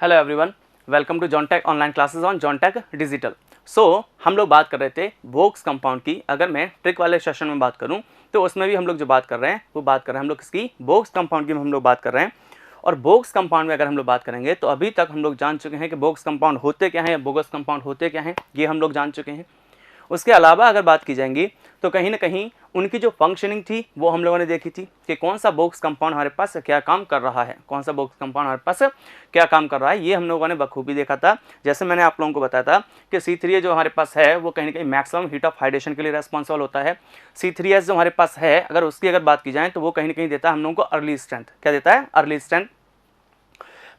Hello everyone, welcome to Johntech online classes on Johntech digital. हम लोग बात कर रहे थे बोक्स कंपाउंड की। अगर मैं ट्रिक वाले सेशन में बात करूं तो उसमें भी हम लोग जो बात कर रहे हैं वो बात कर रहे हैं हम लोग किसकी, बोक्स कंपाउंड की हम लोग बात कर रहे हैं। और बोक्स कंपाउंड में अगर हम लोग बात करेंगे तो अभी तक हम लोग जान चुके हैं कि बोक्स कंपाउंड होते क्या हैं या बोगस कंपाउंड होते क्या हैं, ये हम लोग जान चुके हैं। उसके अलावा अगर बात की जाएंगी तो कहीं ना कहीं उनकी जो फंक्शनिंग थी वो हम लोगों ने देखी थी कि कौन सा बोक्स कंपाउंड हमारे पास क्या काम कर रहा है, कौन सा बोक्स कंपाउंड हमारे पास क्या काम कर रहा है, ये हम लोगों ने बखूबी देखा था। जैसे मैंने आप लोगों को बताया था कि C3H जो हमारे पास है वो कहीं ना कहीं मैक्सिमम हीट ऑफ हाइड्रेशन के लिए रेस्पॉन्सिबल होता है। C3H जो हमारे पास है अगर उसकी अगर बात की जाए तो वो कहीं ना कहीं देता है हम लोगों को अर्ली स्ट्रेंथ। क्या देता है? Early strength.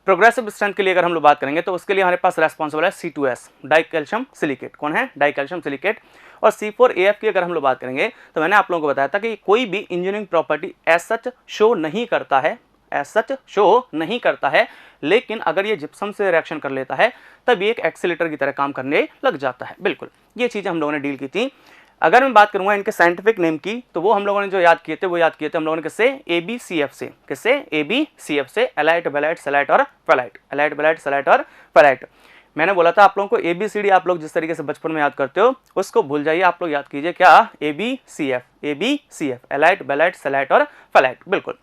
प्रोग्रेसिव स्ट्रेंथ के लिए अगर हम लोग बात करेंगे तो उसके लिए हमारे पास रेस्पॉन्सिबल है C2S, डाइकैल्शियम सिलिकेट। कौन है? Dicalcium silicate. और C4AF की अगर हम लोग बात करेंगे तो मैंने आप लोगों को बताया था कि कोई भी engineering property as such show नहीं करता है, एज सच शो नहीं करता है, लेकिन अगर ये जिप्सम से रिएक्शन कर लेता है तब ये एक एक्सीलेटर की तरह काम करने लग जाता है। बिल्कुल, ये चीज़ें हम लोगों ने डील की थी। अगर मैं बात करूंगा इनके साइंटिफिक नेम की तो वो हम लोगों ने जो याद किए थे वो याद किए थे हम लोगों ने किससे? ABCF से। किससे? ABCF से, एलाइट, बेलाइट, सेलाइट और फेलाइट। एलाइट, बेलाइट, सेलाइट और फेलाइट। मैंने बोला था आप लोगों को ABCD आप लोग जिस तरीके से बचपन में याद करते हो उसको भूल जाइए, आप लोग याद कीजिए क्या? ABCF, ABCF, alite, belite, celite और फेलाइट। बिल्कुल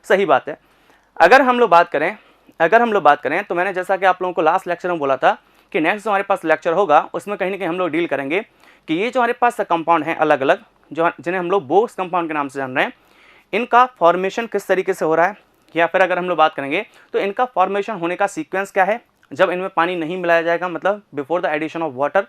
सही बात है। अगर हम लोग बात करें तो मैंने जैसा कि आप लोगों को लास्ट लेक्चर में बोला था कि नेक्स्ट जो हमारे पास लेक्चर होगा उसमें कहीं ना कहीं हम लोग डील करेंगे कि ये जो हमारे पास कंपाउंड हैं अलग अलग, जो जिन्हें हम लोग बोक्स कंपाउंड के नाम से जान रहे हैं, इनका फॉर्मेशन किस तरीके से हो रहा है, या फिर अगर हम लोग बात करेंगे तो इनका फॉर्मेशन होने का सीक्वेंस क्या है जब इनमें पानी नहीं मिलाया जाएगा, मतलब before the addition of water.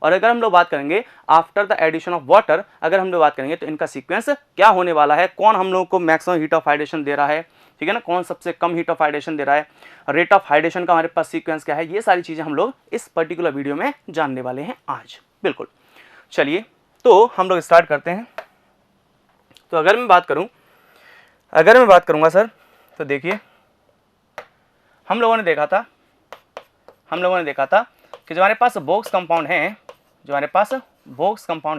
और अगर हम लोग बात करेंगे after the addition of water, अगर हम लोग बात करेंगे तो इनका सीक्वेंस क्या होने वाला है, कौन हम लोगों को मैक्सिमम हीट ऑफ हाइड्रेशन दे रहा है, ठीक है ना, कौन सबसे कम हीट ऑफ हाइड्रेशन दे रहा है, रेट ऑफ हाइड्रेशन का हमारे पास सीक्वेंस क्या है, ये सारी चीज़ें हम लोग इस पर्टिकुलर वीडियो में जानने वाले हैं आज। बिल्कुल, चलिए तो हम लोग स्टार्ट करते हैं। तो अगर मैं बात करूंगा सर तो देखिए हम लोगों ने देखा था कि जो हमारे पास बोक्स कंपाउंड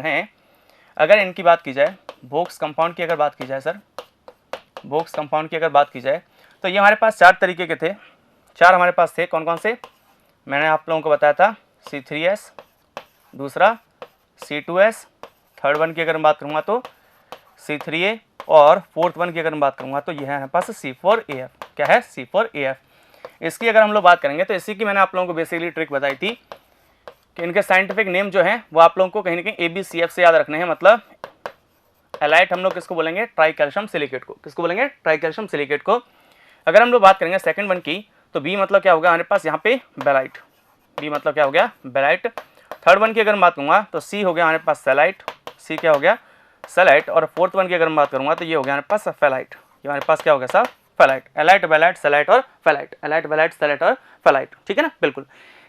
हैं, अगर इनकी बात की जाए, बोक्स कंपाउंड की अगर बात की जाए सर, बोक्स कंपाउंड की अगर बात की जाए तो ये हमारे पास चार तरीके के थे, चार हमारे पास थे। कौन कौन से? मैंने आप लोगों को बताया था C3S, दूसरा C2S, थर्ड वन की अगर मैं बात करूँगा तो C3A, और फोर्थ वन की अगर मैं बात करूँगा तो ये है हमारे पास C4AF। क्या है? C4AF। इसकी अगर हम लोग बात करेंगे तो इसी की मैंने आप लोगों को बेसिकली ट्रिक बताई थी कि इनके साइंटिफिक नेम जो हैं वो आप लोगों को कहीं ना कहीं ABCF से याद रखने हैं। मतलब एलाइट हम लोग किसको बोलेंगे? ट्राइकैल्शियम सिलिकेट को। किसको बोलेंगे? ट्राइकैल्शियम सिलिकेट को। अगर हम लोग बात करेंगे सेकंड वन की तो बी मतलब क्या होगा हमारे पास यहाँ पे? बेलाइट। बी मतलब क्या हो गया? बेलाइट। थर्ड वन की अगर मैं बात करूँगा तो सी हो गया हमारे पास सेलाइट। सी क्या हो गया? सेलाइट। और फोर्थ वन की अगर मैं बात करूँगा तो ये हो गया हमारे पास फेलाइट। ये हमारे पास क्या हो गया साहब? फेलाइट। एलाइट, बेलाइट, सेलाइट और फेलाइट। एलाइट, बेलाइट, सेलाइट और फेलाइट। ठीक है ना? बिल्कुल,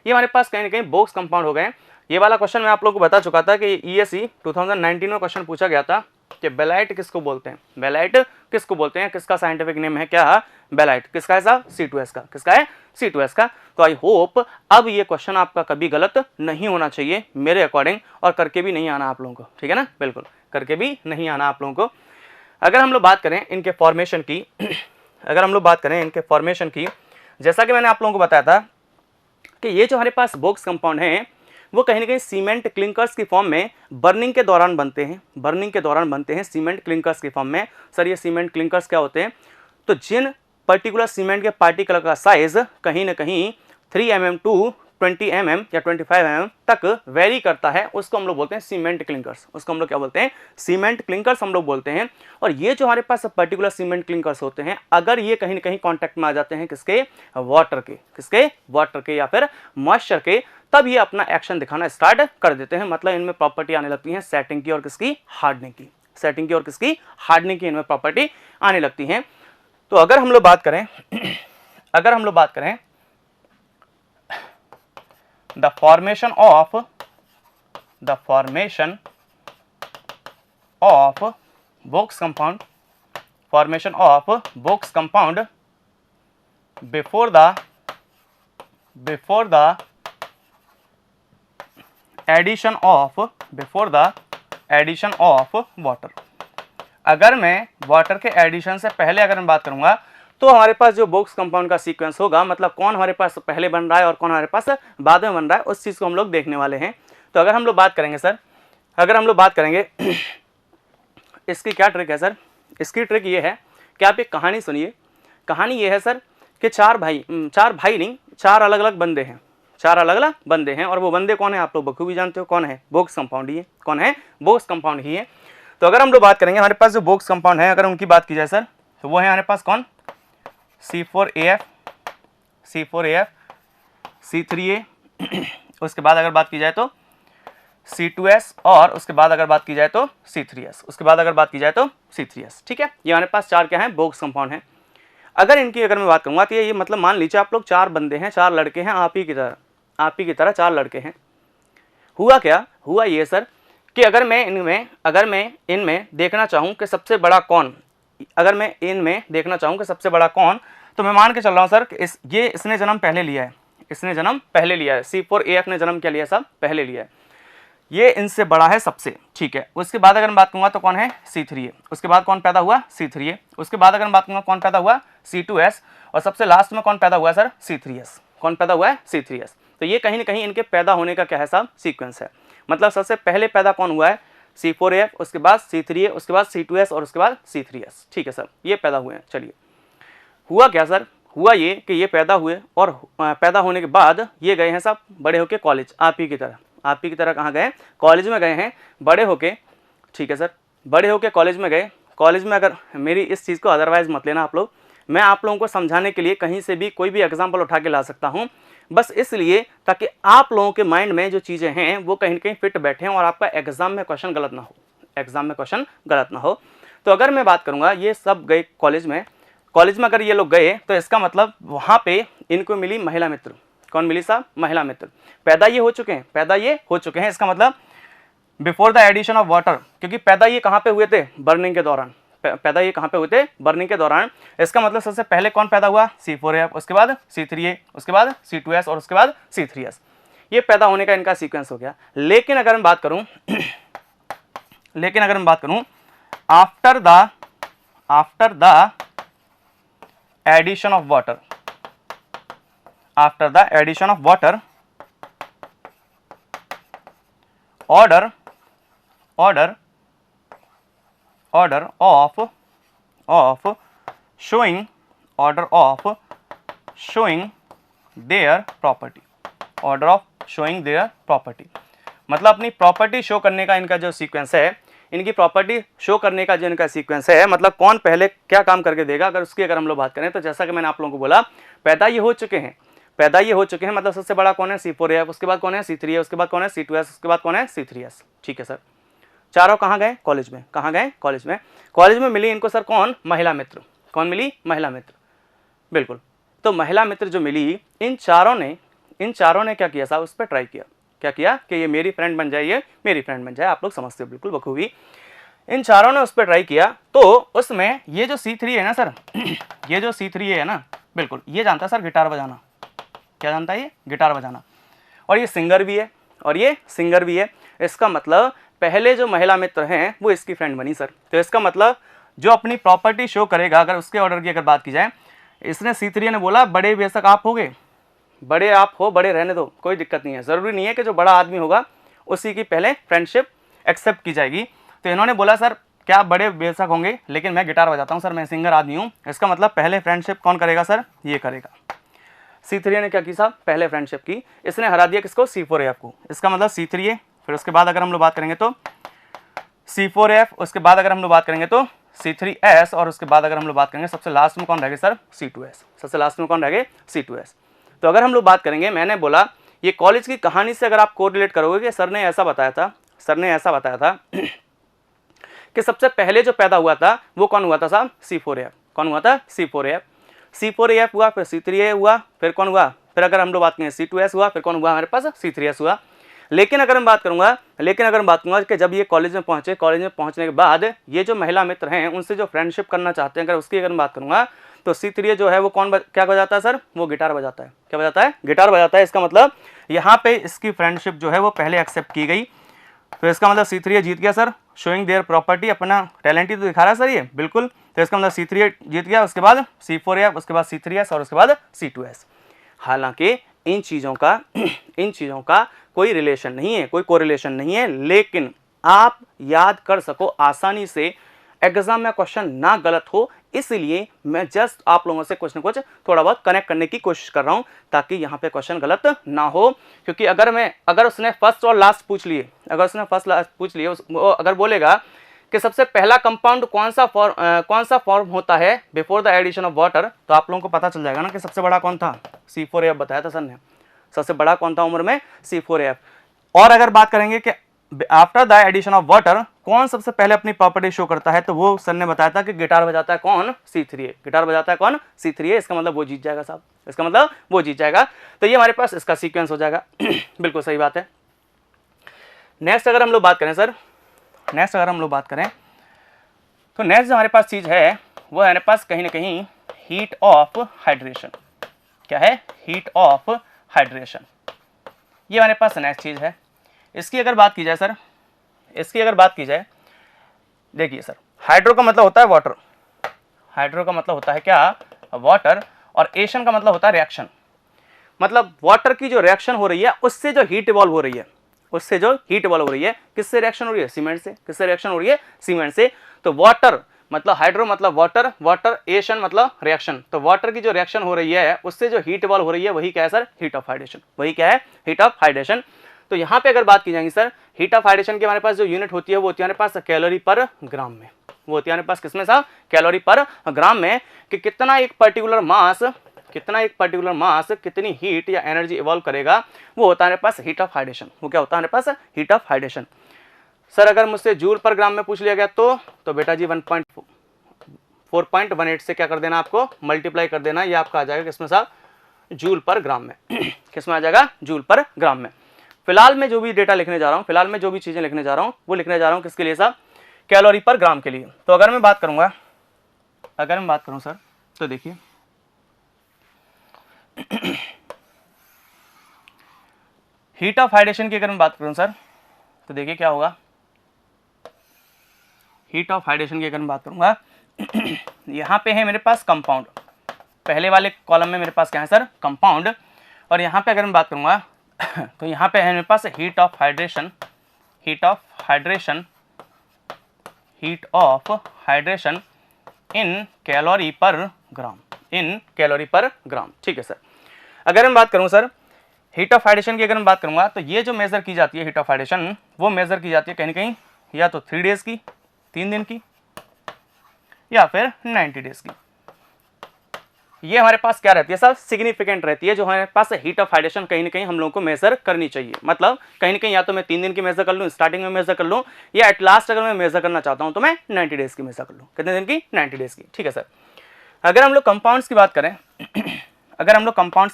ये हमारे पास कहीं ना कहीं बोक्स कंपाउंड हो गए। ये वाला क्वेश्चन मैं आप लोगों को बता चुका था कि ESE 2019 में क्वेश्चन पूछा गया था कि बेलाइट किसको बोलते हैं, बेलाइट किसको बोलते हैं, किसका साइंटिफिक नेम है क्या? बेलाइट। किसका है साहब? C2S का। किसका है? C2S का। तो आई होप अब ये क्वेश्चन आपका कभी गलत नहीं होना चाहिए मेरे अकॉर्डिंग, और करके भी नहीं आना आप लोगों को। ठीक है ना? बिल्कुल, करके भी नहीं आना आप लोगों को। अगर हम लोग बात करें इनके फॉर्मेशन की जैसा कि मैंने आप लोगों को बताया था कि ये जो हमारे पास बोक्स कंपाउंड हैं वो कहीं ना कहीं सीमेंट क्लिंकर्स की फॉर्म में बर्निंग के दौरान बनते हैं, सीमेंट क्लिंकर्स की फॉर्म में। सर ये सीमेंट क्लिंकर्स क्या होते हैं? तो जिन पर्टिकुलर सीमेंट के पार्टिकल का साइज कहीं ना कहीं 3 mm टू 20 mm या 25 mm तक वेरी करता है, उसको हम लोग बोलते हैं सीमेंट क्लिंकर्स। उसको हम लोग क्या बोलते हैं? सीमेंट क्लिंकर्स हम लोग बोलते हैं। और ये जो हमारे पास पर्टिकुलर सीमेंट क्लिंकर्स होते हैं, अगर ये कहीं ना कहीं कॉन्टैक्ट में आ जाते हैं किसके? वाटर के। किसके? वाटर के या फिर मॉइस्चर के, तब ये अपना एक्शन दिखाना स्टार्ट कर देते हैं। मतलब इनमें प्रॉपर्टी आने लगती है सेटिंग की और किसकी? हार्डनिंग की। सेटिंग की और किसकी? हार्डनिंग की इनमें प्रॉपर्टी आने लगती है। तो अगर हम लोग बात करें the formation of Bogue's compound before the addition of water. अगर मैं वाटर के एडिशन से पहले अगर मैं बात करूंगा तो हमारे पास जो बोक्स कंपाउंड का सीक्वेंस होगा, मतलब कौन हमारे पास पहले बन रहा है और कौन हमारे पास बाद में बन रहा है, उस चीज़ को हम लोग देखने वाले हैं। तो अगर हम लोग बात करेंगे सर, अगर हम लोग बात करेंगे इसकी क्या ट्रिक है सर, इसकी ट्रिक ये है कि आप एक कहानी सुनिए। कहानी ये है सर कि चार भाई नहीं, चार अलग अलग बंदे हैं, चार अलग अलग बंदे हैं, और वो बंदे कौन है आप लोग बखूबी जानते हो, कौन है, बोक्स कंपाउंड ही है। कौन है, बोक्स कंपाउंड ही है। तो अगर हम लोग बात करेंगे हमारे पास जो बोक्स कंपाउंड है, अगर उनकी बात की जाए सर, तो वो है हमारे पास कौन, C4AF, C3A, उसके बाद अगर बात की जाए तो C2S, और उसके बाद अगर बात की जाए तो C3S, उसके बाद अगर बात की जाए तो C3S। ठीक है, ये हमारे पास चार क्या है, बोक्स कंपाउंड है। अगर इनकी अगर मैं बात करूंगा तो ये मतलब मान लीजिए आप लोग चार बंदे हैं, चार लड़के हैं, आप ही की तरह चार लड़के हैं। हुआ क्या, हुआ ये सर कि अगर मैं इनमें देखना चाहूँ कि सबसे बड़ा कौन, अगर मैं इनमें देखना चाहूँ कि सबसे बड़ा कौन, तो मैं मान के चल रहा हूँ सर कि इसने जन्म पहले लिया है, इसने जन्म पहले लिया है, C4AF ने जन्म क्या लिया साहब, पहले लिया है, ये इनसे बड़ा है सबसे। ठीक है, उसके बाद अगर मैं बात करूँगा तो कौन है, C3A, उसके बाद कौन पैदा हुआ, C3A, उसके बाद अगर मैं बात करूँगा कौन पैदा हुआ, C2S, और सबसे लास्ट में कौन पैदा हुआ सर, C3S। कौन पैदा हुआ है, C3S। तो ये कहीं ना कहीं इनके पैदा होने का क्या है साहब, सीक्वेंस है। मतलब सबसे पहले पैदा कौन हुआ है, C4AF, उसके बाद C3A, उसके बाद C2S, और उसके बाद C3S। ठीक है सर, ये पैदा हुए हैं। चलिए, हुआ क्या सर, हुआ ये कि ये पैदा हुए, और पैदा होने के बाद ये गए हैं साहब बड़े होके कॉलेज, आप ही की तरह कहाँ गए, कॉलेज में गए हैं बड़े होके। ठीक है सर, बड़े होके कॉलेज में गए। कॉलेज में, अगर मेरी इस चीज़ को अदरवाइज मत लेना आप लोग, मैं आप लोगों को समझाने के लिए कहीं से भी कोई भी एग्जाम्पल उठा के ला सकता हूँ, बस इसलिए ताकि आप लोगों के माइंड में जो चीज़ें हैं वो कहीं ना कहीं फिट बैठे और आपका एग्जाम में क्वेश्चन गलत ना हो, तो अगर मैं बात करूँगा, ये सब गए कॉलेज में अगर ये लोग गए तो इसका मतलब वहाँ पे इनको मिली महिला मित्र। कौन मिली साहब, महिला मित्र। पैदा ये हो चुके हैं, इसका मतलब before the addition of water, क्योंकि पैदा ये कहाँ पे हुए थे, बर्निंग के दौरान। पैदा ये कहाँ पे हुए थे, बर्निंग के दौरान। इसका मतलब सबसे पहले कौन पैदा हुआ, C4AF, उसके बाद C3A, उसके बाद C2S, और उसके बाद C3S। ये पैदा होने का इनका सीक्वेंस हो गया। लेकिन अगर मैं बात करूं after the addition of water, order of showing their property, मतलब अपनी प्रॉपर्टी शो करने का इनका जो सीक्वेंस है, इनकी प्रॉपर्टी शो करने का जो इनका सीक्वेंस है, मतलब कौन पहले क्या काम करके देगा, अगर हम लोग बात करें तो जैसा कि मैंने आप लोगों को बोला, पैदा ये हो चुके हैं, मतलब सबसे बड़ा कौन है, C4AF, उसके बाद कौन है, C3A, उसके बाद कौन है, C2S, उसके बाद कौन है, C3S। ठीक है सर, चारों कहाँ गए, कॉलेज में मिली इनको सर कौन, महिला मित्र। कौन मिली, महिला मित्र, बिल्कुल। तो महिला मित्र जो मिली, इन चारों ने क्या किया साहब, उस पर ट्राई किया। क्या किया कि ये मेरी फ्रेंड बन जाए, आप लोग समझते हो बिल्कुल बखूबी। इन चारों ने उस पर ट्राई किया, तो उसमें ये जो C3 है ना सर, ये जो C3 है ना, बिल्कुल ये जानता है सर गिटार बजाना। क्या जानता है ये, गिटार बजाना, और ये सिंगर भी है, इसका मतलब पहले जो महिला मित्र हैं वो इसकी फ्रेंड बनी सर। तो इसका मतलब जो अपनी प्रॉपर्टी शो करेगा, अगर उसके ऑर्डर की अगर बात की जाए, इसने C3 ने बोला बड़े बेशक आप होगे, बड़े रहने दो, कोई दिक्कत नहीं है, ज़रूरी नहीं है कि जो बड़ा आदमी होगा उसी की पहले फ्रेंडशिप एक्सेप्ट की जाएगी। तो इन्होंने बोला सर क्या बड़े बेशक होंगे, लेकिन मैं गिटार बजाता हूँ सर, मैं सिंगर आदमी हूँ। इसका मतलब पहले फ्रेंडशिप कौन करेगा सर, ये करेगा। C3 ने क्या की साहब, पहले फ्रेंडशिप की, इसने हरा दिया किसको, C4AF को। इसका मतलब C3A, फिर उसके बाद अगर हम लोग बात करेंगे तो C4AF, उसके बाद अगर हम लोग बात करेंगे तो C3S, और उसके बाद अगर हम लोग बात करेंगे सबसे लास्ट में कौन रहेगा सर, C2S। सबसे लास्ट में कौन रहेगा, C2S। तो अगर हम लोग बात करेंगे, मैंने बोला ये कॉलेज की कहानी से अगर आप कोरिलेट करोगे कि सर ने ऐसा बताया था कि सबसे पहले जो पैदा हुआ था वो कौन हुआ था साहब, C4AF। कौन हुआ था, C4AF हुआ, फिर C3A हुआ, फिर कौन हुआ, फिर अगर हम लोग बात करें C2S हुआ, फिर कौन हुआ हमारे पास, C3S हुआ। लेकिन अगर मैं बात करूंगा कि जब ये कॉलेज में पहुंचने के बाद ये जो महिला मित्र हैं उनसे जो फ्रेंडशिप करना चाहते हैं, अगर उसकी अगर मैं बात करूंगा तो C3A जो है वो क्या बजाता है सर, वो गिटार बजाता है। क्या बजाता है, गिटार बजाता है। इसका मतलब यहाँ पे इसकी फ्रेंडशिप जो है वो पहले एक्सेप्ट की गई, तो इसका मतलब C3A जीत गया सर, शोइंग देयर प्रॉपर्टी, अपना टैलेंट ही तो दिखा रहा है सर ये, बिल्कुल। तो इसका मतलब C3H जीत गया, उसके बाद C4F, उसके बाद C3S और उसके बाद C2S। हालांकि इन चीज़ों का कोई रिलेशन नहीं है, कोई कोरिलेशन नहीं है, लेकिन आप याद कर सको आसानी से, एग्जाम में क्वेश्चन ना गलत हो, इसलिए मैं जस्ट आप लोगों से कुछ ना कुछ थोड़ा बहुत कनेक्ट करने की कोशिश कर रहा हूं, ताकि यहाँ पे क्वेश्चन गलत ना हो। क्योंकि अगर उसने फर्स्ट और लास्ट पूछ लिए, अगर बोलेगा कि सबसे पहला कंपाउंड कौन सा फॉर्म होता है before the addition of water, तो आप लोगों को पता चल जाएगा ना कि सबसे बड़ा कौन था, C4F बताया था सर ने, सबसे बड़ा कौन था उम्र में, C4F। और अगर बात करेंगे कि after the addition of water कौन सबसे पहले अपनी प्रॉपर्टी शो करता है, तो वो सर ने बताया था कि गिटार बजाता है कौन, C3A। गिटार बजाता है कौन, C3A। इसका मतलब वो जीत जाएगा साहब, इसका मतलब वो जीत जाएगा। तो ये हमारे पास इसका सीक्वेंस हो जाएगा। बिल्कुल सही बात है। नेक्स्ट अगर हम लोग बात करें तो नेक्स्ट जो हमारे पास चीज है वो है हमारे पास कहीं ना कहीं हीट ऑफ हाइड्रेशन। क्या है, हीट ऑफ हाइड्रेशन। ये हमारे पास नेक्स्ट चीज है। इसकी अगर बात की जाए, देखिए सर, हाइड्रो का मतलब होता है वाटर, हाइड्रो का मतलब होता है क्या, वाटर, और एशन का मतलब होता है रिएक्शन। मतलब वाटर की जो रिएक्शन हो रही है उससे जो हीट इवॉल्व हो रही है, किससे रिएक्शन हो रही है, सीमेंट से। किससे रिएक्शन हो रही है, सीमेंट से। तो वाटर मतलब हाइड्रो मतलब वाटर, एशन मतलब रिएक्शन। तो वाटर की जो रिएक्शन हो रही है उससे जो हीट इवॉल्व हो रही है वही क्या है सर, हीट ऑफ हाइड्रेशन। वही क्या है, हीट ऑफ हाइड्रेशन। तो यहाँ पे अगर बात की जाएगी सर, हीट ऑफ हाइड्रेशन की हमारे पास जो यूनिट होती है वो होती है हमारे पास कैलोरी पर ग्राम में। वो होती है हमारे पास किसमें साहब, कैलोरी पर ग्राम में। कि कितना एक पर्टिकुलर मास कितनी हीट या एनर्जी इवॉल्व करेगा, वो होता है हमारे पास हीट ऑफ हाइड्रेशन। वो क्या होता है हमारे पास, हीट ऑफ हाइड्रेशन। सर अगर मुझसे जूल पर ग्राम में पूछ लिया गया तो बेटा जी 4.18 से क्या कर देना, आपको मल्टीप्लाई कर देना। ये आपका आ जाएगा किसमें साहब, जूल पर ग्राम में। किसमें आ जाएगा, जूल पर ग्राम में। फिलहाल मैं जो भी डेटा लिखने जा रहा हूँ, फिलहाल मैं जो भी चीजें लिखने जा रहा हूँ वो लिखने जा रहा हूँ किसके लिए साहब, कैलोरी पर ग्राम के लिए। तो अगर मैं बात करूँ सर, तो देखिए हीट ऑफ हाइड्रेशन की अगर मैं बात करूं सर, तो देखिए क्या होगा। हीट ऑफ हाइड्रेशन की अगर मैं बात करूंगा, यहां पे है मेरे पास कंपाउंड, पहले वाले कॉलम में मेरे पास क्या है सर, कंपाउंड। और यहां पे अगर मैं बात करूंगा तो यहां पे है मेरे पास heat of hydration in calorie per gram. ठीक है सर। अगर मैं बात करूं सर हीट ऑफ हाइड्रेशन की, अगर मैं बात करूंगा तो ये जो मेजर की जाती है हीट ऑफ हाइड्रेशन, वो मेजर की जाती है कहीं ना कहीं या तो 3 डेज की, 3 दिन की, या फिर 90 डेज की। ये हमारे पास क्या रहती है सर, सिग्निफिकेंट रहती है। जो हमारे पास हीट ऑफ हाइड्रेशन कहीं ना कहीं हम लोगों को मेजर करनी चाहिए। मतलब कहीं ना कहीं या तो मैं 3 दिन की मेजर कर लूँ, स्टार्टिंग में मेजर कर लूँ, या एट लास्ट अगर मैं मेजर करना चाहता हूँ तो मैं 90 डेज की मेजर कर लूँ। कितने दिन की, 90 डेज की। ठीक है सर। अगर हम लोग कंपाउंड्स की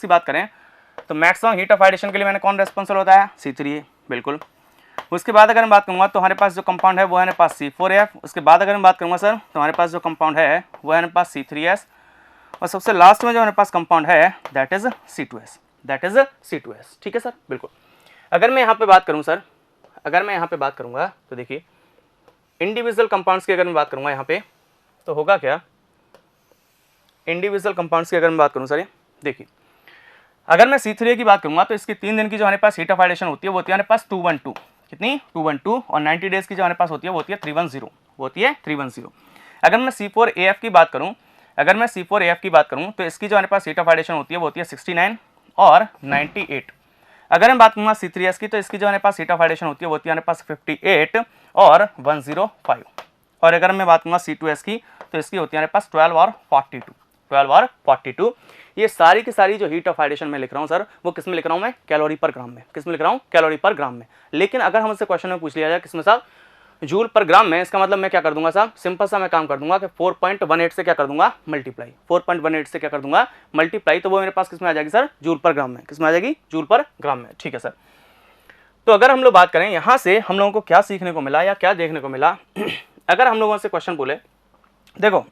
बात करें तो मैक्सिमम हीट ऑफ हाइड्रेशन के लिए मैंने कौन रेस्पॉन्सिबल होता है, C3A, बिल्कुल। उसके बाद अगर मैं बात करूँगा तो हमारे पास जो कंपाउंड है वो है हमारे पास C4F। उसके बाद अगर मैं बात करूँगा सर तो हमारे पास जो कंपाउंड है वो है हमारे पास C3S। और सबसे लास्ट में जो हमारे पास कंपाउंड है दैट इज C2S। ठीक है सर, बिल्कुल। अगर मैं यहाँ पे बात करूँगा तो देखिए इंडिविजुअल कंपाउंड्स की अगर मैं बात करूँगा यहाँ पे तो होगा क्या, इंडिविजुअल कंपाउंड्स की अगर मैं बात करूँ सर, देखिए अगर मैं C3A की बात करूँगा तो इसकी 3 दिन की जो हमारे पास हीट ऑफ हाइड्रेशन होती है वो होती है हमारे पास 212। कितनी, 212। और 90 डेज की जो हमारे पास होती है वो होती है 310। अगर मैं C4AF की बात करूँ तो इसकी जो हमारे पास हीट ऑफ हाइड्रेशन होती है वो होती है 69 और 98। अगर मैं बात करूँगा C3S की तो इसकी जो हमारे पास हीट ऑफ हाइड्रेशन होती है वो होती है हमारे पास 58 और 105। और अगर मैं बात करूँगा C2S की तो इसकी होती है हमारे पास 12 और 42। ये सारी की सारी जो हीट ऑफ हाइड्रेशन में लिख रहा हूँ सर, वो किस में लिख रहा हूँ मैं, कैलोरी पर ग्राम में। किस में लिख रहा हूँ, कैलोरी पर ग्राम में। लेकिन अगर हमसे क्वेश्चन में पूछ लिया जाए किसमें साहब, जूल पर ग्राम में, इसका मतलब मैं क्या कर दूंगा साहब, सिंपल सा मैं काम कर दूंगा कि 4.18 से क्या कर दूंगा, मल्टीप्लाई। 4.18 से क्या कर दूंगा, मल्टीप्लाई। तो वो मेरे पास किसमें आ जाएगी सर, जूल पर ग्राम में। किसमें आ जाएगी, जूल पर ग्राम में। ठीक है सर। तो अगर हम लोग बात करें यहाँ से हम लोगों को क्या सीखने को मिला या क्या देखने को मिला, अगर हम लोगों से क्वेश्चन बोले, देखो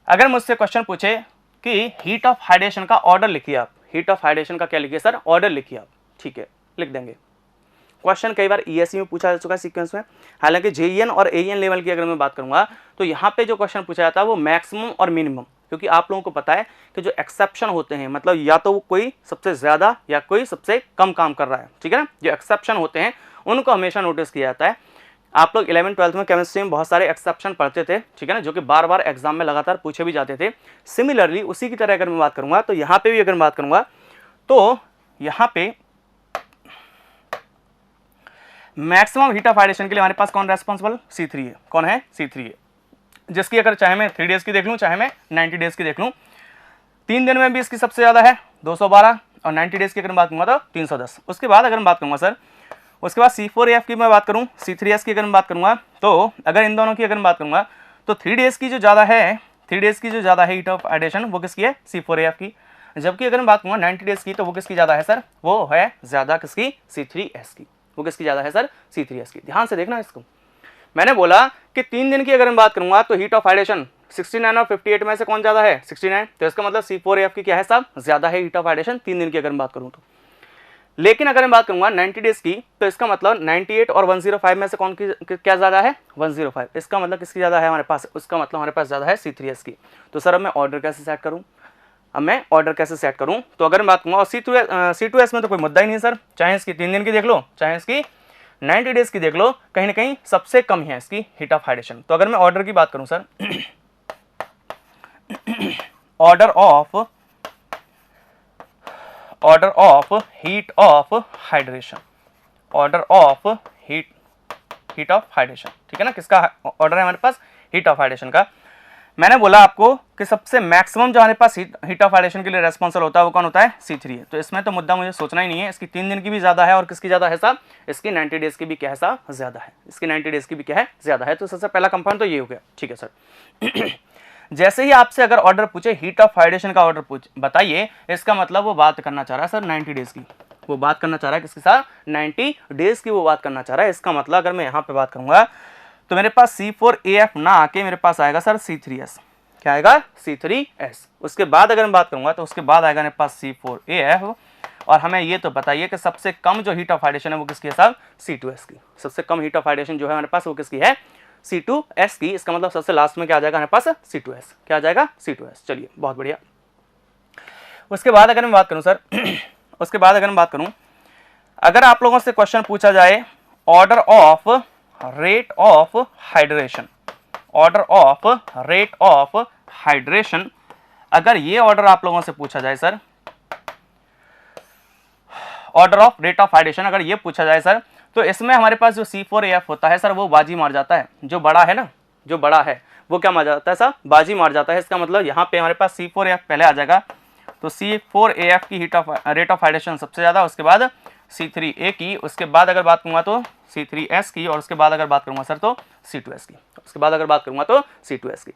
अगर मुझसे क्वेश्चन पूछे कि हीट ऑफ हाइड्रेशन का ऑर्डर लिखिए आप, हीट ऑफ हाइड्रेशन का क्या लिखिए सर, ऑर्डर लिखिए आप। ठीक है, लिख देंगे। क्वेश्चन कई बार ईएससी में पूछा जा चुका है सीक्वेंस में। हालांकि जेईएन और एईएन लेवल की अगर मैं बात करूंगा तो यहाँ पे जो क्वेश्चन पूछा जाता है वो मैक्सिमम और मिनिमम, क्योंकि आप लोगों को पता है कि जो एक्सेप्शन होते हैं मतलब या तो वो कोई सबसे ज़्यादा या कोई सबसे कम काम कर रहा है, ठीक है ना। जो एक्सेप्शन होते हैं उनको हमेशा नोटिस किया जाता है। आप लोग 11th-12th में केमिस्ट्री में बहुत सारे एक्सेप्शन पढ़ते थे, ठीक है ना, जो कि बार बार एग्जाम में लगातार पूछे भी जाते थे। सिमिलरली उसी की तरह अगर मैं बात करूंगा तो यहाँ पे भी अगर मैं बात करूंगा तो यहाँ पे मैक्सिमम हीट ऑफ हाइड्रेशन के लिए हमारे पास कौन रेस्पॉन्सिबल, C3 है। कौन है, C3 है, जिसकी अगर चाहे मैं 3 डेज की देख लूँ चाहे मैं 90 डेज की देख लूँ, 3 दिन में भी इसकी सबसे ज़्यादा है 212 और 90 डेज की अगर मैं बात करूँगा तो 310। उसके बाद अगर मैं बात करूँगा सर, उसके बाद C4AF की मैं बात करूँ, C3S की अगर मैं बात करूँगा तो अगर इन दोनों की अगर मैं बात करूँगा तो 3 डेज की जो ज़्यादा है, 3 डेज की जो ज़्यादा है हीट ऑफ हाइड्रेशन वो किसकी है, C4AF की। जबकि अगर मैं बात करूँगा 90 डेज की तो वो किसकी ज़्यादा है सर, वो है ज़्यादा किसकी, C3S की। वो किसकी ज़्यादा है सर, C3S की। ध्यान से देखना इसको, मैंने बोला कि 3 दिन की अगर मैं बात करूँगा तो हीट ऑफ हाइड्रेशन 69 और 58 में से कौन ज़्यादा है, 69। तो इसका मतलब C4AF की क्या है साहब, ज़्यादा है हीट ऑफ हाइड्रेशन 3 दिन की अगर मैं बात करूँ तो। लेकिन अगर मैं बात करूँगा 90 डेज की तो इसका मतलब 98 और 105 में से कौन की क्या ज़्यादा है, 105। इसका मतलब किसकी ज़्यादा है हमारे पास, उसका मतलब हमारे पास ज़्यादा है C3S की। तो सर अब मैं ऑर्डर कैसे सेट करूँ, अब मैं ऑर्डर कैसे सेट करूँ, तो अगर मैं बात करूँगा और C2S में तो कोई मुद्दा ही नहीं सर, चाहे इसकी 3 दिन की देख लो चाहे इसकी 90 डेज की देख लो, कहीं ना कहीं सबसे कम है इसकी हीट ऑफ हाइड्रेशन। तो अगर मैं ऑर्डर की बात करूं sir, order of heat of hydration, order of heat of hydration, ठीक है ना, किसका ऑर्डर है हमारे पास, हीट ऑफ हाइड्रेशन का। मैंने बोला आपको कि सबसे मैक्सिमम जो हमारे पास हीट ऑफ हाइड्रेशन के लिए रेस्पॉन्सिबल होता है वो कौन होता है, C3 है। तो इसमें तो मुद्दा मुझे सोचना ही नहीं है, इसकी 3 दिन की भी ज़्यादा है और किसकी ज़्यादा है साहब, इसकी 90 डेज की भी क्या है साहब, ज़्यादा है। इसकी 90 डेज की भी क्या है, ज़्यादा है। तो सबसे पहला कंपाउंड तो ये हो गया, ठीक है सर। जैसे ही आपसे अगर ऑर्डर पूछे हीट ऑफ हाइड्रेशन का ऑर्डर बताइए, इसका मतलब वो बात करना चाह रहा है सर 90 डेज की, वो बात करना चाह रहा है किसके साथ, 90 डेज की वो बात करना चाह रहा है। इसका मतलब अगर मैं यहाँ पे बात करूँगा तो मेरे पास C4AF ना आके मेरे पास आएगा सर C3S। क्या आएगा, C3S। उसके बाद अगर मैं बात करूंगा तो उसके बाद आएगा मेरे पास C4AF। और हमें ये तो बताइए कि सबसे कम जो हीट ऑफ हाइड्रेशन है वो किसकी है साहब, C2S की। सबसे कम हीट ऑफ हाइड्रेशन जो है हमारे पास वो किसकी है, C2S की। इसका मतलब सबसे लास्ट में क्या आ जाएगा हमारे पास, C2S। क्या आ जाएगा, C2S। चलिए बहुत बढ़िया। उसके बाद अगर मैं बात करूं सर, उसके बाद अगर मैं बात करूं, अगर आप लोगों से क्वेश्चन पूछा जाए order of rate of hydration, order of rate of hydration, अगर ये ऑर्डर आप लोगों से पूछा जाए sir, order of rate of hydration अगर ये पूछा जाए सर, तो इसमें हमारे पास जो C4AF होता है सर वो बाजी मार जाता है। जो बड़ा है ना, जो बड़ा है वो क्या मार जाता है सर, बाजी मार जाता है। इसका मतलब यहाँ पे हमारे पास C4AF पहले आ जाएगा। तो C4AF की रेट ऑफ हाइड्रेशन सबसे ज़्यादा, उसके बाद C3A की, उसके बाद अगर बात करूँगा तो C3S की, और उसके बाद अगर बात करूँगा सर तो C2S की, उसके बाद अगर बात करूँगा तो C2S की।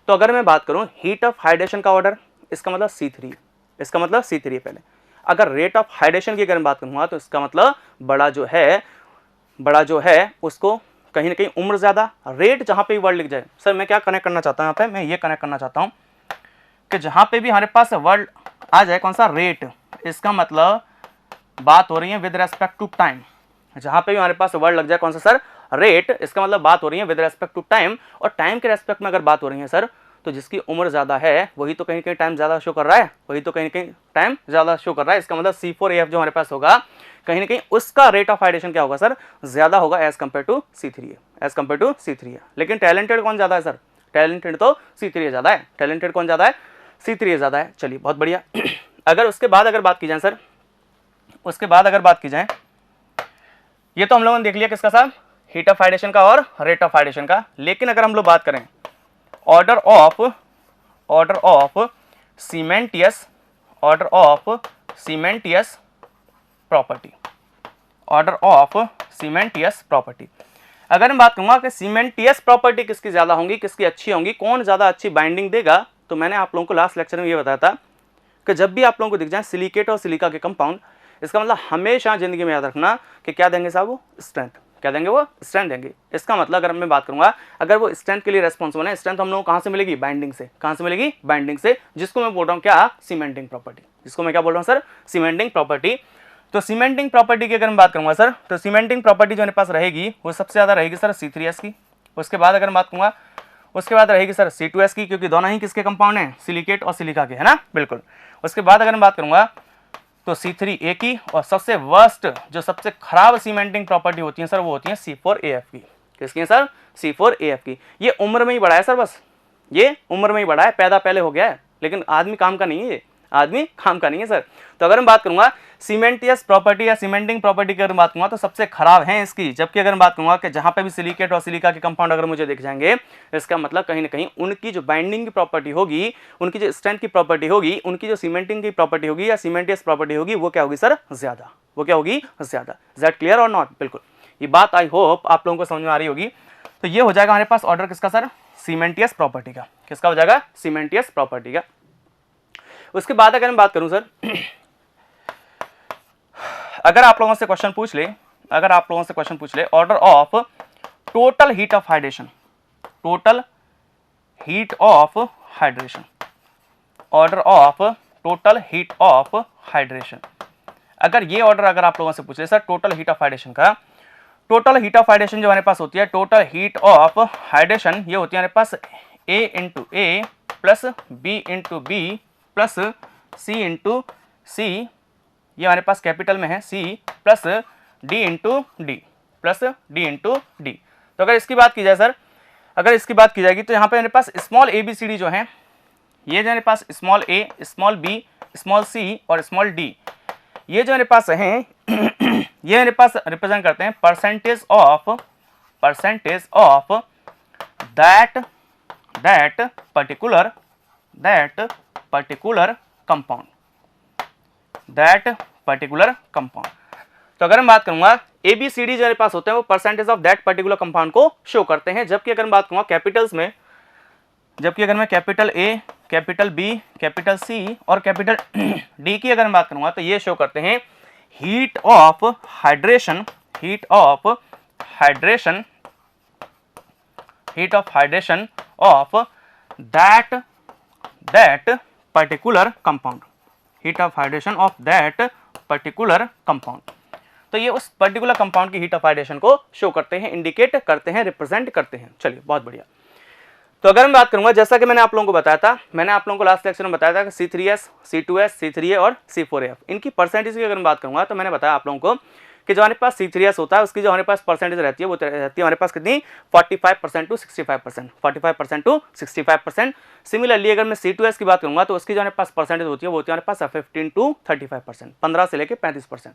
तो अगर मैं बात करूँ हीट ऑफ हाइड्रेशन का ऑर्डर, इसका मतलब C3, इसका मतलब C3 पहले। अगर रेट ऑफ हाइड्रेशन की अगर मैं बात करूँगा तो इसका मतलब बड़ा जो है उसको कहीं ना कहीं उम्र ज़्यादा, रेट जहाँ पे भी वर्ड लिख जाए। सर मैं क्या कनेक्ट करना चाहता हूँ यहाँ पे, मैं ये कनेक्ट करना चाहता हूँ कि जहाँ पे भी हमारे पास वर्ड आ जाए कौन सा, रेट, इसका मतलब बात हो रही है विद रेस्पेक्ट टू टाइम। जहाँ पे भी हमारे पास वर्ड लग जाए कौन सा सर, रेट, इसका मतलब बात हो रही है विद रेस्पेक्ट टू टाइम। और टाइम के रेस्पेक्ट में अगर बात हो रही है सर, तो जिसकी उम्र ज़्यादा है वही तो कहीं कहीं टाइम ज़्यादा शो कर रहा है, वही तो कहीं कहीं टाइम ज़्यादा शो कर रहा है। इसका मतलब C4AF जो हमारे पास होगा कहीं ना कहीं उसका रेट ऑफ हाइड्रेशन क्या होगा सर, ज़्यादा होगा as compare to C3A, as compare to C3A। लेकिन टैलेंटेड कौन ज़्यादा है सर, टैलेंटेड तो C3A ज़्यादा है। टैलेंटेड कौन ज़्यादा है, C3A ज़्यादा है। चलिए बहुत बढ़िया। अगर उसके बाद अगर बात की जाए सर, उसके बाद अगर बात की जाए, ये तो हम लोगों ने देख लिया किसका साहब, हीट ऑफ हाइड्रेशन का और रेट ऑफ हाइड्रेशन का। लेकिन अगर हम लोग बात करें order of cementitious, order of cementitious property, order of cementitious property, अगर मैं बात करूंगा कि सीमेंटियस प्रॉपर्टी किसकी ज़्यादा होंगी, किसकी अच्छी होंगी, कौन ज़्यादा अच्छी बाइंडिंग देगा, तो मैंने आप लोगों को लास्ट लेक्चर में ये बताया था कि जब भी आप लोगों को दिख जाए सिलिकेट और सिलिका के कंपाउंड, इसका मतलब हमेशा जिंदगी में याद रखना कि क्या देंगे साहब, वो स्ट्रेंथ। क्या देंगे, वो स्ट्रेंथ देंगे। इसका मतलब अगर मैं बात करूंगा, अगर वो स्ट्रेंथ के लिए रेस्पॉन्सिबल है, स्ट्रेंथ हम लोगों को कहाँ से मिलेगी, बाइंडिंग से। कहाँ से मिलेगी, बाइंडिंग से, जिसको मैं बोल रहा हूँ क्या, सीमेंटिंग प्रॉपर्टी, जिसको मैं क्या बोल रहा हूँ सर, सीमेंटिंग प्रॉपर्टी। तो सीमेंटिंग प्रॉपर्टी की अगर मैं बात करूंगा सर, तो सीमेंटिंग प्रॉपर्टी जो मेरे पास रहेगी वो सबसे ज़्यादा रहेगी सर C3S की। उसके बाद अगर मैं बात करूंगा, उसके बाद रहेगी सर C2S की, क्योंकि दोनों ही किसके कंपाउंड हैं, सिलिकेट और सिलिका के, है ना, बिल्कुल। उसके बाद अगर मैं बात करूंगा तो C3A की, और सबसे वर्स्ट जो सबसे खराब सीमेंटिंग प्रॉपर्टी होती है सर वो होती है C4AF की। किसकी है सर, C4AF की। ये उम्र में ही बढ़ा है सर, बस ये उम्र में ही बढ़ा है, पैदा पहले हो गया है, लेकिन आदमी काम का नहीं है, ये आदमी काम का नहीं है सर। तो अगर मैं बात करूंगा सीमेंटियस प्रॉपर्टी या सीमेंटिंग प्रॉपर्टी की अगर बात करूंगा तो सबसे खराब है इसकी। जबकि अगर मैं बात करूंगा कि जहां पे भी सिलिकेट और सिलिका के कंपाउंड अगर मुझे दिख जाएंगे, इसका मतलब कहीं ना कहीं उनकी जो बाइंडिंग की प्रॉपर्टी होगी, उनकी जो स्ट्रेंथ की प्रॉपर्टी होगी, उनकी जो सीमेंटिंग की प्रॉपर्टी होगी या सीमेंटियस प्रॉपर्टी होगी, वो क्या होगी सर, ज्यादा। वो क्या होगी, ज्यादा। इज दैट क्लियर और नॉट? बिल्कुल, ये बात आई होप आप लोगों को समझ में आ रही होगी। तो ये हो जाएगा हमारे पास ऑर्डर किसका सर, सीमेंटियस प्रॉपर्टी का। किसका हो जाएगा, सीमेंटियस प्रॉपर्टी का। उसके बाद अगर मैं बात करूं सर, अगर आप लोगों से क्वेश्चन पूछ ले, अगर आप लोगों से क्वेश्चन पूछ ले order of total heat of hydration, total heat of hydration, order of total heat of hydration, अगर ये ऑर्डर अगर आप लोगों से पूछ ले sir total heat of hydration का, टोटल हीट ऑफ हाइड्रेशन जो हमारे पास होती है, टोटल हीट ऑफ हाइड्रेशन ये होती है हमारे पास A into a plus B into b plus C into c, ये हमारे पास कैपिटल में है C, plus D into d, plus D into d. तो अगर इसकी बात की जाए सर, अगर इसकी बात की जाएगी तो यहाँ पे मेरे पास स्मॉल ABCD जो है, ये जो मेरे पास small A, small B, small C और स्मॉल D, ये जो मेरे पास हैं ये मेरे पास रिप्रेजेंट करते हैं percentage of that particular compound, तो अगर मैं बात करूंगा ABCD जो मेरे पास होते हैं वो percentage of that particular compound को शो करते हैं। जबकि अगर मैं बात करूंगा कैपिटल्स में, जबकि अगर मैं capital A, capital B, capital C और कैपिटल D की अगर मैं बात करूंगा तो ये शो करते हैं heat of hydration of that particular compound, heat of hydration of that particular compound. तो ये उस पर्टिकुलर कंपाउंड की हीट ऑफ हाइड्रेशन को शो करते हैं, इंडिकेट करते हैं, रिप्रेजेंट करते हैं। चलिए बहुत बढ़िया। तो अगर मैं बात करूंगा, जैसा कि मैंने आप लोगों को बताया था, मैंने आप लोगों को लास्ट लेक्चर में बताया था कि C3S, C2S, C3A और C4AF इनकी परसेंटेज की अगर मैं बात करूंगा तो मैंने बताया आप लोगों को कि जो हमारे पास C3S होता है उसकी जो हमारे पास परसेंटेज रहती है वो रहती है हमारे पास कितनी, 45% टू 65%, 45% टू 65%। सिमिलरली अगर मैं C2S की बात करूंगा तो उसकी जो हमारे पास परसेंटेज होती है वो होती है हमारे पास 15 टू 35%, 15 से लेकर 35%।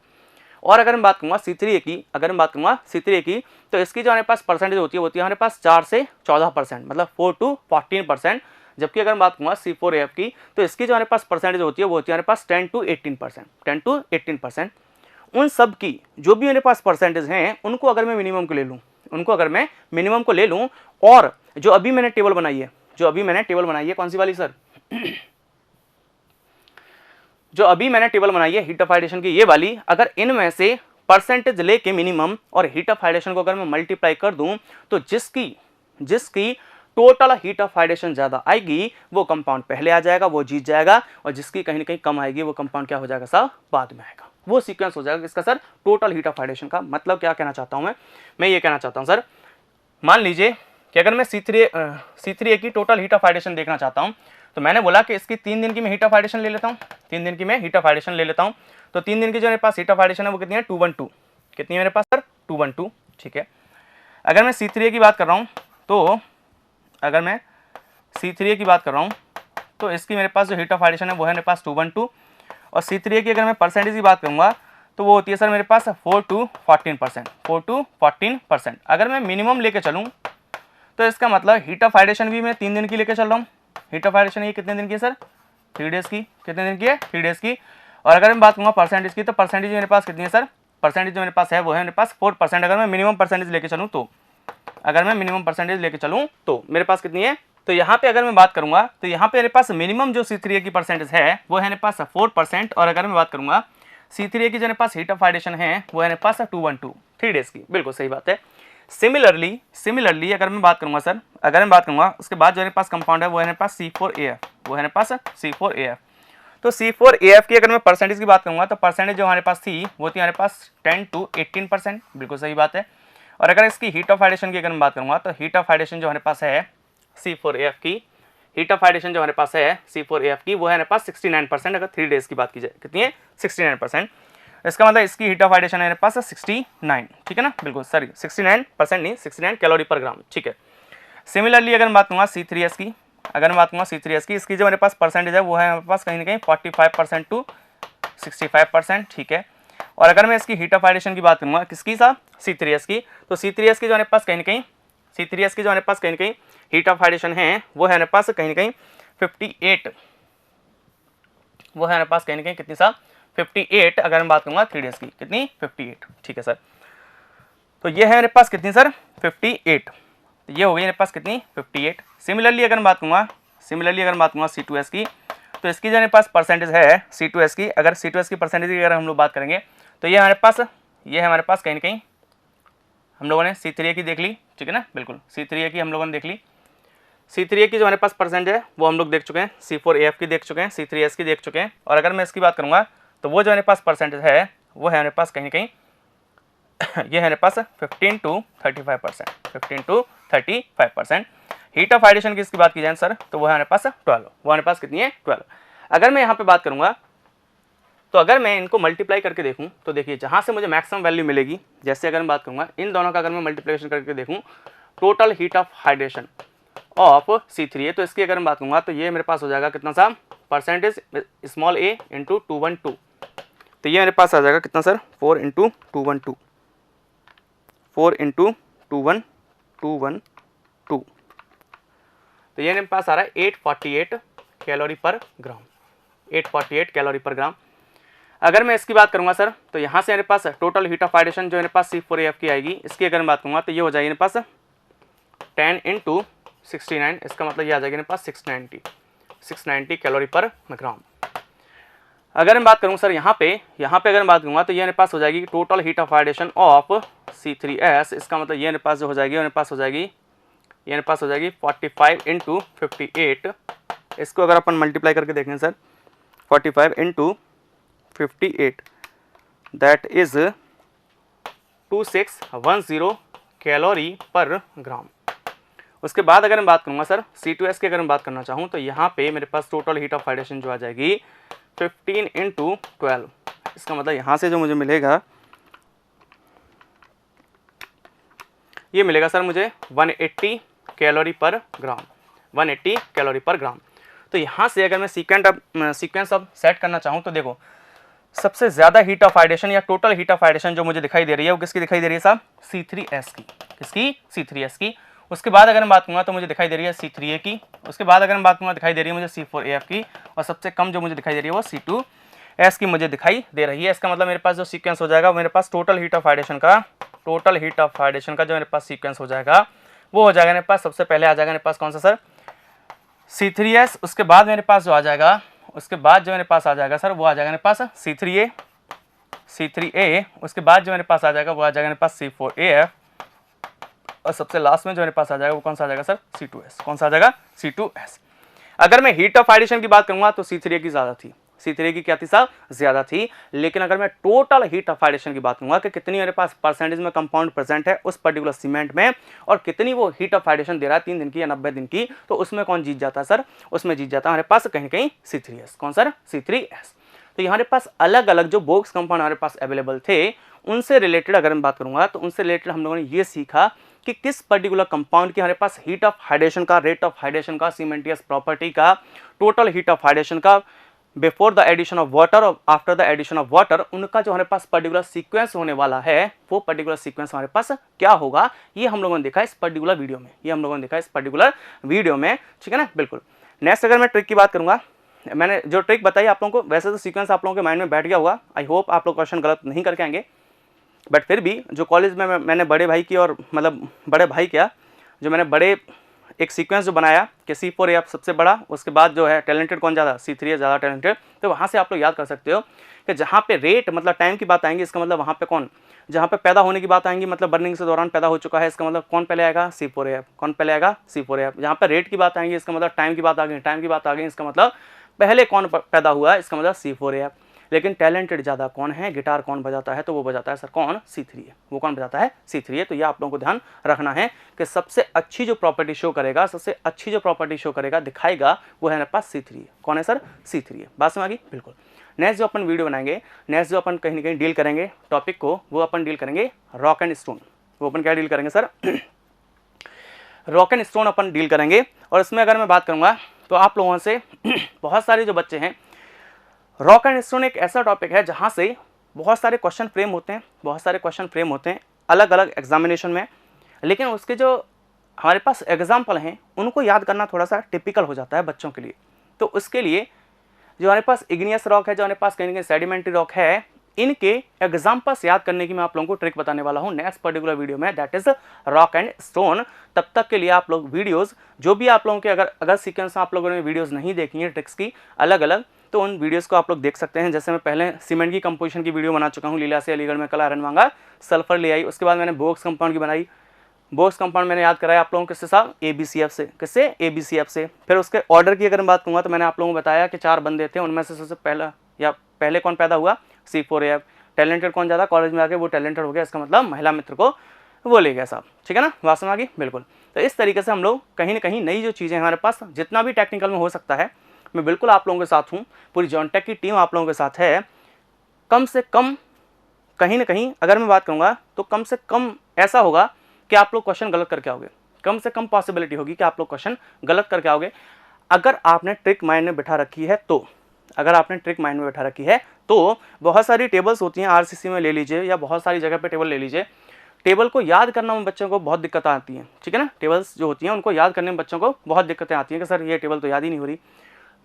और अगर मैं बात करूंगा C3A की, अगर मैं बात करूंगा C3A की, तो इसकी जो हमारे पास परसेंटेज होती है हमारे पास 4 से 14%, मतलब 4 टू 14%। जबकि अगर मैं बात करूंगा C4AF की, तो इसकी जो हमारे पास परसेंटेज होती है वो होती है हमारे पास 10 टू 18%, 10 टू 18%। उन सब की जो भी मेरे पास परसेंटेज हैं उनको अगर मैं मिनिमम को ले लूँ, और जो अभी मैंने टेबल बनाई है, कौन सी वाली सर, जो अभी मैंने टेबल बनाई है हीट ऑफ हाइड्रेशन की, ये वाली, अगर इनमें से परसेंटेज लेके मिनिमम और हीट ऑफ हाइड्रेशन को अगर मैं मल्टीप्लाई कर दूं तो जिसकी टोटल हीट ऑफ हाइड्रेशन ज्यादा आएगी वो कंपाउंड पहले आ जाएगा, वो जीत जाएगा, और जिसकी कहीं ना कहीं कम आएगी वो कंपाउंड क्या हो जाएगा सर, बाद में आएगा। वो सीक्वेंस हो जाएगा इसका sir total heat of hydration का। मतलब क्या कहना चाहता हूं मैं ये कहना चाहता हूं सर, मान लीजिए कि अगर मैं C3A की टोटल हीट ऑफ हाइड्रेशन देखना चाहता हूं तो मैंने बोला कि इसकी 3 दिन की मैं हीट ऑफ हाइड्रेशन ले लेता हूं, 3 दिन की मैं हीट ऑफ हाइड्रेशन ले लेता हूं। तो 3 दिन की जो मेरे पास हीट ऑफ हाइड्रेशन है वो कितनी है, 212। कितनी है मेरे पास सर, 212। ठीक है। अगर मैं C3A की बात कर रहा हूं तो तो इसकी मेरे पास जो हीट ऑफ हाइड्रेशन है वो है मेरे पास 212। और C3A की अगर मैं परसेंटेज की बात करूंगा तो वो होती है सर मेरे पास 4 टू 14%। अगर मैं मिनिमम लेके चलूँ तो इसका मतलब हीट ऑफ हाइड्रेशन भी मैं 3 दिन की लेके चल रहा हूँ। हीट ऑफ हाइड्रेशन ये कितने दिन की है सर, 3 डेज की। कितने दिन की है, 3 डेज की। और अगर मैं बात करूँगा परसेंटेज की, तो परसेंटेज मेरे पास कितनी है सर, परसेंटेज जो मेरे पास है वो है मेरे पास 4%। अगर मैं मिनिमम परसेंटेज लेके चलूँ तो मेरे पास कितनी है, तो यहाँ पे अगर मैं बात करूँगा तो यहाँ पे मेरे पास मिनिमम जो C3A की परसेंटेज है वो है मेरे पास 4%। और अगर मैं बात करूँगा C3A की जो मेरे पास हीट ऑफ हाइड्रेशन है वो है मेरे पास 212, 3 डेज की। बिल्कुल सही बात है। सिमिलरली अगर मैं बात करूंगा सर, उसके बाद जो मेरे पास कंपाउंड है वो है मेरे पास C4AF, तो C4AF की अगर मैं परसेंटेज की बात करूंगा तो परसेंटेज जो हमारे पास थी वो थी हमारे पास 10 to 18%, बिल्कुल सही बात है। और अगर इसकी हीट ऑफ हाइड्रेशन की अगर मैं बात करूंगा तो हीट ऑफ हाइड्रेशन जो हमारे पास है C4AF की, हीट ऑफ हाइड्रेशन जो हमारे पास है C4AF की वो है हमारे पास 69%। अगर 3 डेज की बात की जाए कितनी है 69%। इसका मतलब इसकी हीट ऑफ हाइड्रेशन है हमारे पास 69, ठीक है ना, बिल्कुल सॉरी 69% नहीं 69 कैलोरी पर ग्राम, ठीक है। सिमिलरली अगर मैं बात करूँगा C3S की, अगर मैं बात करूँगा C3S की, इसकी जो मेरे पास परसेंटेज है वो है हमारे पास कहीं ना कहीं 45% to 65%, ठीक है। और अगर मैं इसकी हीट ऑफ हाइड्रेशन की बात करूँगा किसकी साहब C3S की, तो C3S की जो हमारे पास कहीं ना कहीं C3S की जो हमारे पास कहीं ना कहीं हीट ऑफ हाइड्रेशन है वो है हमारे पास कहीं ना कहीं 58, वो है हमारे पास कहीं ना कहीं कितनी साहब 58। अगर मैं बात करूँगा 3 डेज की कितनी 58, ठीक है सर। तो ये है मेरे पास कितनी सर 58, ये हो गई मेरे पास कितनी 58। सिमिलरली अगर मैं बात करूँगा C2S की, तो इसकी जो मेरे पास परसेंटेज है C2S की, अगर C2S की परसेंटेज की अगर हम लोग बात करेंगे तो ये हमारे पास कहीं ना कहीं हम लोगों ने C3A की देख ली, ठीक है ना, बिल्कुल C3A की हम लोगों ने देख ली। C3A की जो हमारे पास परसेंटेज है वो हम लोग देख चुके हैं, C4AF की देख चुके हैं, C3S की देख चुके हैं। और अगर मैं इसकी बात करूँगा तो वो जो हमारे पास परसेंटेज है वो है हमारे पास कहीं ना कहीं ये है हमारे पास 15 to 35%, 15 to 35%। Heat of hydration की इसकी बात की जाए सर तो वो है हमारे पास 12, वो हमारे पास कितनी है 12। अगर मैं यहाँ पे बात करूँगा तो अगर मैं इनको मल्टीप्लाई करके देखूँ तो देखिए जहाँ से मुझे मैक्सिमम वैल्यू मिलेगी, जैसे अगर मैं बात करूँगा इन दोनों का अगर मैं मल्टीप्लिकेशन करके देखूँ total heat of hydration of C3A, तो इसकी अगर मैं बात करूँगा तो ये मेरे पास हो जाएगा कितना सा परसेंटेज स्मॉल a इंटू 212, तो ये मेरे पास आ जाएगा कितना सर 4 इंटू 212, 4 इंटू 212, तो ये मेरे पास आ रहा है 848 कैलोरी पर ग्राम, 848 कैलोरी पर ग्राम। अगर मैं इसकी बात करूंगा सर तो यहाँ से मेरे पास टोटल हीट ऑफ हाइड्रेशन जो मेरे पास C4AF की आएगी, इसकी अगर मैं बात करूँगा तो ये हो जाएगी मेरे पास 10 इंटू 69, इसका मतलब ये आ जाएगा मेरे पास 690 कैलोरी पर ग्राम। अगर मैं बात करूँ सर यहाँ पे अगर मैं बात करूँगा तो ये मेरे पास हो जाएगी total heat of hydration of C3S, इसका मतलब ये मेरे पास जो हो जाएगी मेरे पास हो जाएगी 45 इंटू 58। इसको अगर अपन मल्टीप्लाई करके देखें sir 45 into 58 that is 2610 calorie per ग्राम। उसके बाद अगर मैं बात करूँगा सर C2S की अगर मैं बात करना चाहूँ तो यहाँ पे मेरे पास टोटल हीट ऑफ हाइड्रेशन जो आ जाएगी 15 इंटू 12, इसका मतलब यहाँ से जो मुझे मिलेगा ये मिलेगा सर मुझे 180 कैलोरी पर ग्राम, 180 कैलोरी पर ग्राम। तो यहाँ से अगर मैं सीक्वेंस अब सेट करना चाहूँ तो देखो सबसे ज़्यादा हीट ऑफ हाइड्रेशन या टोटल हीट ऑफ हाइड्रेशन जो मुझे दिखाई दे रही है वो किसकी दिखाई दे रही है साहब C3S की, किसकी C3S की। उसके बाद अगर मैं बात करूँगा तो मुझे दिखाई दे रही है C3A की, उसके बाद अगर मैं बात करूँगा दिखाई दे रही है मुझे C4AF की, और सबसे कम जो मुझे दिखाई दे रही है वो C2S की मुझे दिखाई दे रही है। इसका मतलब मेरे पास जो सीक्वेंस हो जाएगा मेरे पास टोटल हीट ऑफ हाइड्रेशन का जो मेरे पास सीक्वेंस हो जाएगा वो हो जाएगा मेरे पास सबसे पहले आ जाएगा मेरे पास कौन सा सर C3S, उसके बाद मेरे पास जो आ जाएगा सर वो आ जाएगा मेरे पास C3A, उसके बाद जो मेरे पास आ जाएगा वो आ जाएगा मेरे पास C4AF, और सबसे लास्ट में जो मेरे पास आ जाएगा वो कौन सा आ जाएगा सर C2S, कौन सा आ जाएगा C2S। अगर मैं हीट ऑफ हाइड्रेशन की बात करूंगा तो C3A की ज़्यादा थी, C3A की क्या थी साहब ज़्यादा थी। लेकिन अगर मैं टोटल हीट ऑफ हाइड्रेशन की बात करूंगा कि कितनी मेरे पास परसेंटेज में कंपाउंड प्रेजेंट है उस पर्टिकुलर सीमेंट में और कितनी वो हीट ऑफ हाइड्रेशन दे रहा है 3 दिन की या 90 दिन की, तो उसमें कौन जीत जाता है सर, उसमें जीत जाता है हमारे पास कहीं कहीं C3S, कौन सर C3S। तो हमारे पास अलग अलग जो बोक्स कंपाउंड हमारे पास अवेलेबल थे उनसे रिलेटेड अगर मैं बात करूंगा तो उनसे रिलेटेड हम लोगों ने ये सीखा कि किस पर्टिकुलर कंपाउंड की हमारे पास हीट ऑफ हाइड्रेशन का, रेट ऑफ हाइड्रेशन का, सीमेंटियस प्रॉपर्टी का, टोटल हीट ऑफ हाइड्रेशन का before the addition of water और after the addition of water, उनका जो हमारे पास पर्टिकुलर सीक्वेंस होने वाला है वो पर्टिकुलर सीक्वेंस हमारे पास क्या होगा, ये हम लोगों ने देखा इस पर्टिकुलर वीडियो में, ठीक है ना, बिल्कुल। नेक्स्ट अगर मैं ट्रिक की बात करूंगा, मैंने जो ट्रिक बताई आप लोगों को, वैसे तो सीक्वेंस आप लोगों के माइंड में बैठ गया होगा, आई होप आप लोग क्वेश्चन गलत नहीं करके आएंगे, बट फिर भी जो कॉलेज में मैंने बड़े भाई की और मतलब बड़े भाई क्या जो मैंने बड़े एक सीक्वेंस जो बनाया कि C4AF सबसे बड़ा, उसके बाद जो है टैलेंटेड कौन ज़्यादा, C3A ज़्यादा टैलेंटेड, तो वहाँ से आप लोग याद कर सकते हो कि जहाँ पे रेट मतलब टाइम की बात आएंगी इसका मतलब वहाँ पे कौन, जहाँ पे पैदा होने की बात आएंगी मतलब बर्निंग से दौरान पैदा हो चुका है, इसका मतलब कौन पहले आएगा C4AF, कौन पहले आएगा C4AF। जहाँ पे रेट की बात आएंगी इसका मतलब टाइम की बात आ गई, इसका मतलब पहले कौन पैदा हुआ है, इसका मतलब C4 है। लेकिन टैलेंटेड ज़्यादा कौन है, गिटार कौन बजाता है, तो वो बजाता है सर कौन, C3 है। वो कौन बजाता है, C3 है। तो ये आप लोगों को ध्यान रखना है कि सबसे अच्छी जो प्रॉपर्टी शो करेगा, सबसे अच्छी जो प्रॉपर्टी शो करेगा, दिखाएगा, वो है मेरे पास C3 है। कौन है सर, C3 है। बात समझ आ गई, बिल्कुल। नेक्स्ट जो अपन वीडियो बनाएंगे, नेक्स्ट जो अपन कहीं ना कहीं डील करेंगे टॉपिक को, वो अपन डील करेंगे रॉक एंड स्टोन। वो अपन क्या डील करेंगे sir, rock and stone upon deal करेंगे। और इसमें अगर मैं बात करूँगा तो आप लोगों से बहुत सारे जो बच्चे हैं, रॉक एंड स्टोन एक ऐसा टॉपिक है जहाँ से बहुत सारे क्वेश्चन फ्रेम होते हैं, बहुत सारे क्वेश्चन फ्रेम होते हैं अलग अलग एग्जामिनेशन में। लेकिन उसके जो हमारे पास एग्जाम्पल हैं उनको याद करना थोड़ा सा टिपिकल हो जाता है बच्चों के लिए। तो उसके लिए जो हमारे पास इग्नियस रॉक है, जो हमारे पास कहीं ना कहीं सेडिमेंट्री रॉक है, इनके एग्जाम्पल्स याद करने की मैं आप लोगों को ट्रिक बताने वाला हूं नेक्स्ट पर्टिकुलर वीडियो में, that is rock and stone. तब तक के लिए आप लोग वीडियोस जो भी आप लोगों के अगर सीक्वेंस में आप लोगों ने वीडियोस नहीं देखी हैं ट्रिक्स की अलग अलग, तो उन वीडियोस को आप लोग देख सकते हैं। जैसे मैं पहले सीमेंट की कंपोजिशन की वीडियो बना चुका हूँ, लीला से अलीगढ़ में कल आयरन मांगा सल्फर ले आई। उसके बाद मैंने बोक्स कंपाउंड की बनाई, बोक्स कंपाउंड मैंने याद कराया आप लोगों को किससे साहब, ABCF से। किससे, ABCF से। फिर उसके ऑर्डर की अगर मैं बात करूँगा तो मैंने आप लोगों को बताया कि 4 बंदे थे, उनमें से सबसे पहले कौन पैदा हुआ, C4AF। टैलेंटेड कौन ज़्यादा, कॉलेज में आके वो टैलेंटेड हो गया, इसका मतलब महिला मित्र को वो ले गया साहब। ठीक है ना, बात समझ आ गई, बिल्कुल। तो इस तरीके से हम लोग कहीं ना कहीं नई जो चीज़ें हमारे पास जितना भी टेक्निकल में हो सकता है, मैं बिल्कुल आप लोगों के साथ हूँ, पूरी जॉनटेक की टीम आप लोगों के साथ है। कम से कम कहीं ना कहीं अगर मैं बात करूँगा तो कम से कम ऐसा होगा कि आप लोग क्वेश्चन गलत करके आओगे, कम से कम पॉसिबिलिटी होगी कि आप लोग क्वेश्चन गलत करके आओगे, अगर आपने ट्रिक माइंड में बैठा रखी है तो। अगर आपने ट्रिक माइंड में बैठा रखी है तो बहुत सारी टेबल्स होती हैं, RCC में ले लीजिए या बहुत सारी जगह पे टेबल ले लीजिए, टेबल को याद करना में बच्चों को बहुत दिक्कत आती हैं। ठीक है ना, टेबल्स जो होती हैं उनको याद करने में बच्चों को बहुत दिक्कतें आती हैं कि सर ये टेबल तो याद ही नहीं हो रही।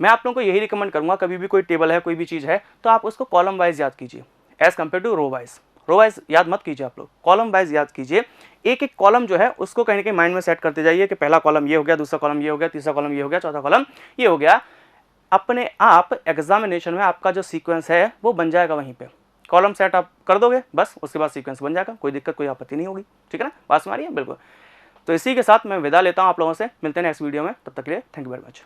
मैं आप लोगों को यही रिकमेंड करूँगा, कभी भी कोई टेबल है, कोई भी चीज़ है, तो आप उसको कॉलम वाइज याद कीजिए as compare to row wise. Row wise याद मत कीजिए, आप लोग कॉलम वाइज याद कीजिए। एक एक कॉलम जो है उसको कहीं ना कहीं माइंड में सेट करते जाइए कि पहला कॉलम ये हो गया, दूसरा कॉलम ये हो गया, तीसरा कॉलम ये हो गया, चौथा कॉलम ये हो गया। अपने आप एग्जामिनेशन में आपका जो सीक्वेंस है वो बन जाएगा, वहीं पे कॉलम सेट आप कर दोगे, बस उसके बाद सीक्वेंस बन जाएगा, कोई दिक्कत कोई आपत्ति नहीं होगी। ठीक है ना, बात हमारी है, बिल्कुल। तो इसी के साथ मैं विदा लेता हूँ आप लोगों से, मिलते हैं नेक्स्ट वीडियो में, तब तक के लिए थैंक यू वेरी मच।